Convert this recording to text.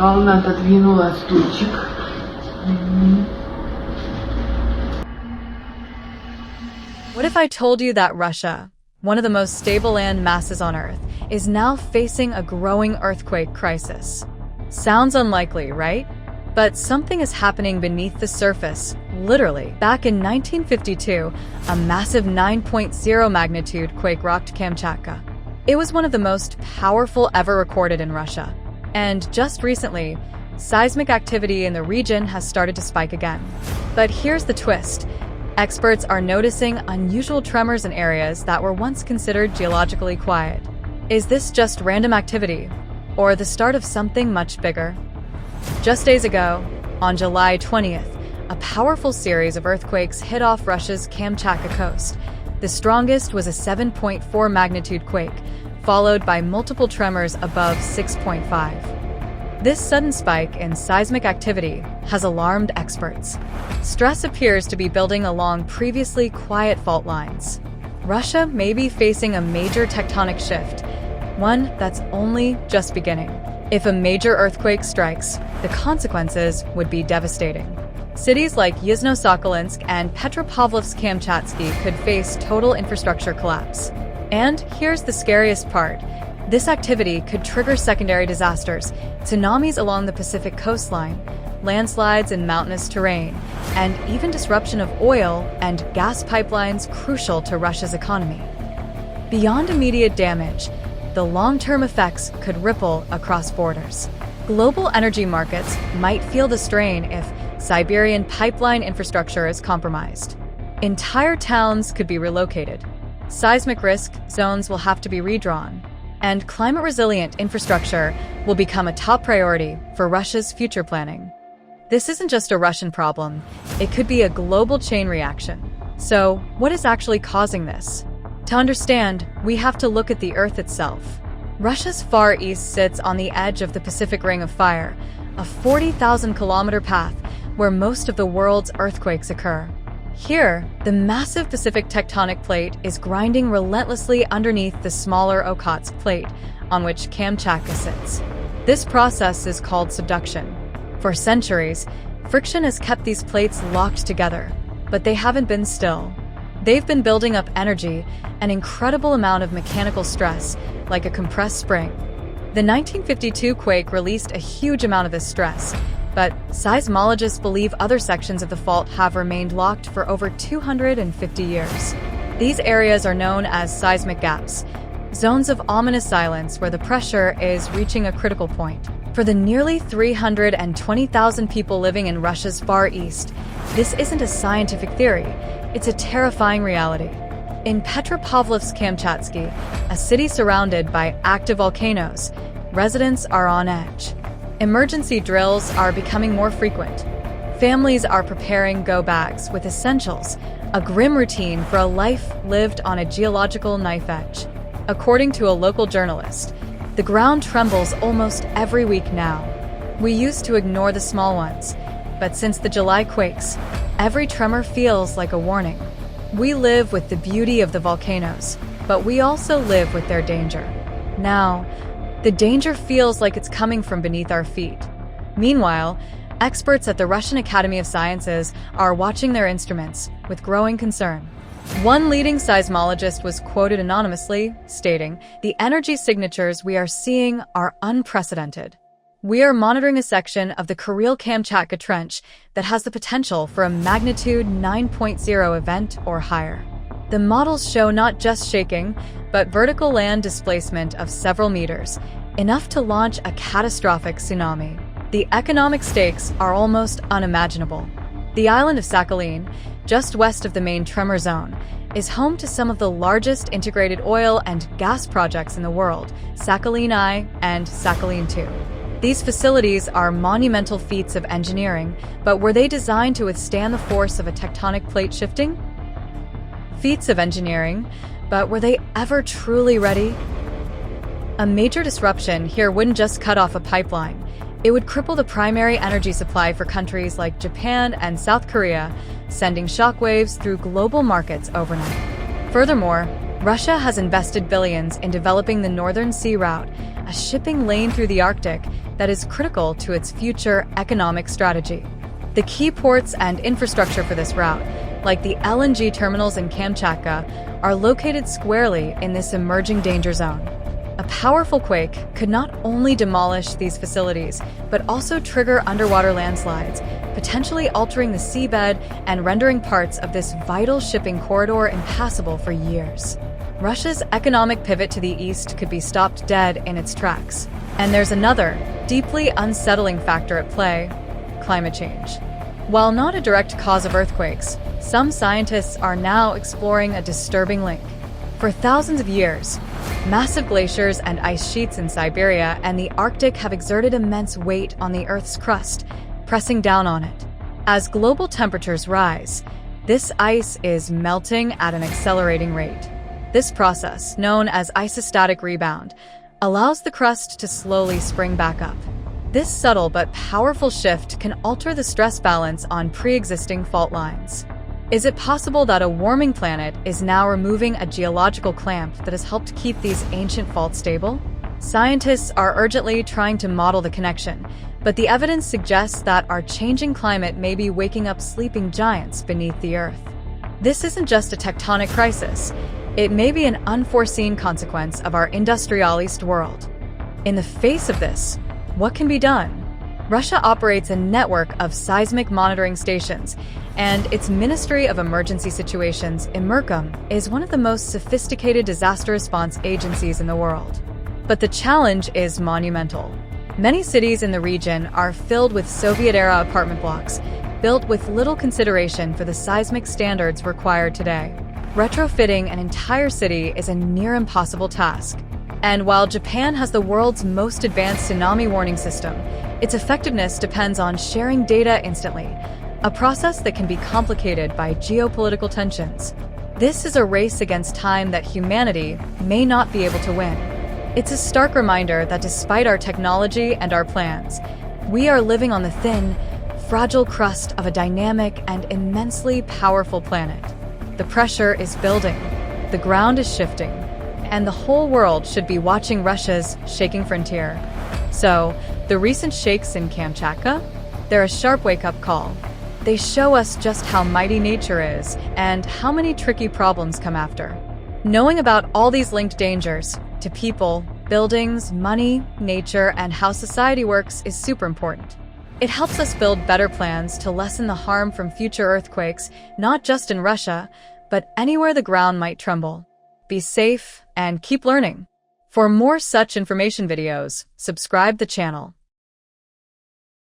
Волна отодвинула стульчик. What if I told you that Russia, one of the most stable land masses on Earth, is now facing a growing earthquake crisis? Sounds unlikely, right? But something is happening beneath the surface, literally. Back in 1952, a massive 9.0 magnitude quake rocked Kamchatka. It was one of the most powerful ever recorded in Russia. And just recently, seismic activity in the region has started to spike again. But here's the twist. Experts are noticing unusual tremors in areas that were once considered geologically quiet. Is this just random activity, or the start of something much bigger? Just days ago, on July 20th, a powerful series of earthquakes hit off Russia's Kamchatka coast. The strongest was a 7.4 magnitude quake, followed by multiple tremors above 6.5. This sudden spike in seismic activity has alarmed experts. Stress appears to be building along previously quiet fault lines. Russia may be facing a major tectonic shift, one that's only just beginning. If a major earthquake strikes, the consequences would be devastating. Cities like Yuzhno-Sakhalinsk and Petropavlovsk-Kamchatsky could face total infrastructure collapse. And here's the scariest part. This activity could trigger secondary disasters, tsunamis along the Pacific coastline, landslides in mountainous terrain, and even disruption of oil and gas pipelines crucial to Russia's economy. Beyond immediate damage, the long-term effects could ripple across borders. Global energy markets might feel the strain if Siberian pipeline infrastructure is compromised. Entire towns could be relocated. Seismic risk zones will have to be redrawn. And climate-resilient infrastructure will become a top priority for Russia's future planning. This isn't just a Russian problem. It could be a global chain reaction. So, what is actually causing this? To understand, we have to look at the Earth itself. Russia's Far East sits on the edge of the Pacific Ring of Fire, a 40,000-kilometer path where most of the world's earthquakes occur. Here, the massive Pacific tectonic plate is grinding relentlessly underneath the smaller Okhotsk plate, on which Kamchatka sits. This process is called subduction. For centuries, friction has kept these plates locked together, but they haven't been still. They've been building up energy, an incredible amount of mechanical stress, like a compressed spring. The 1952 quake released a huge amount of this stress, but seismologists believe other sections of the fault have remained locked for over 250 years. These areas are known as seismic gaps, zones of ominous silence where the pressure is reaching a critical point. For the nearly 320,000 people living in Russia's Far East, this isn't a scientific theory, it's a terrifying reality. In Petropavlovsk-Kamchatsky, a city surrounded by active volcanoes, residents are on edge. Emergency drills are becoming more frequent. Families are preparing go-bags with essentials, a grim routine for a life lived on a geological knife edge. According to a local journalist, the ground trembles almost every week now. We used to ignore the small ones, but since the July quakes, every tremor feels like a warning. We live with the beauty of the volcanoes, but we also live with their danger. Now, the danger feels like it's coming from beneath our feet. Meanwhile, experts at the Russian Academy of Sciences are watching their instruments with growing concern. One leading seismologist was quoted anonymously, stating, "The energy signatures we are seeing are unprecedented. We are monitoring a section of the Kuril-Kamchatka Trench that has the potential for a magnitude 9.0 event or higher." The models show not just shaking, but vertical land displacement of several meters, enough to launch a catastrophic tsunami. The economic stakes are almost unimaginable. The island of Sakhalin, just west of the main tremor zone, is home to some of the largest integrated oil and gas projects in the world, Sakhalin I and Sakhalin II. These facilities are monumental feats of engineering, but were they designed to withstand the force of a tectonic plate shifting? Feats of engineering, but were they ever truly ready? A major disruption here wouldn't just cut off a pipeline. It would cripple the primary energy supply for countries like Japan and South Korea, sending shockwaves through global markets overnight. Furthermore, Russia has invested billions in developing the Northern Sea Route, a shipping lane through the Arctic that is critical to its future economic strategy. The key ports and infrastructure for this route, like the LNG terminals in Kamchatka, are located squarely in this emerging danger zone. A powerful quake could not only demolish these facilities, but also trigger underwater landslides, potentially altering the seabed and rendering parts of this vital shipping corridor impassable for years. Russia's economic pivot to the east could be stopped dead in its tracks. And there's another, deeply unsettling factor at play: climate change. While not a direct cause of earthquakes, some scientists are now exploring a disturbing link. For thousands of years, massive glaciers and ice sheets in Siberia and the Arctic have exerted immense weight on the Earth's crust, pressing down on it. As global temperatures rise, this ice is melting at an accelerating rate. This process, known as isostatic rebound, allows the crust to slowly spring back up. This subtle but powerful shift can alter the stress balance on pre-existing fault lines. Is it possible that a warming planet is now removing a geological clamp that has helped keep these ancient faults stable? Scientists are urgently trying to model the connection, but the evidence suggests that our changing climate may be waking up sleeping giants beneath the Earth. This isn't just a tectonic crisis. It may be an unforeseen consequence of our industrialist world. In the face of this, what can be done? Russia operates a network of seismic monitoring stations, and its Ministry of Emergency Situations, IMERCOM, is one of the most sophisticated disaster response agencies in the world. But the challenge is monumental. Many cities in the region are filled with Soviet-era apartment blocks, built with little consideration for the seismic standards required today. Retrofitting an entire city is a near impossible task. And while Japan has the world's most advanced tsunami warning system, its effectiveness depends on sharing data instantly, a process that can be complicated by geopolitical tensions. This is a race against time that humanity may not be able to win. It's a stark reminder that despite our technology and our plans, we are living on the thin, fragile crust of a dynamic and immensely powerful planet. The pressure is building, the ground is shifting, and the whole world should be watching Russia's shaking frontier. So, the recent shakes in Kamchatka? They're a sharp wake-up call. They show us just how mighty nature is and how many tricky problems come after. Knowing about all these linked dangers to people, buildings, money, nature, and how society works is super important. It helps us build better plans to lessen the harm from future earthquakes, not just in Russia, but anywhere the ground might tremble. Be safe and keep learning. For more such information videos, subscribe the channel.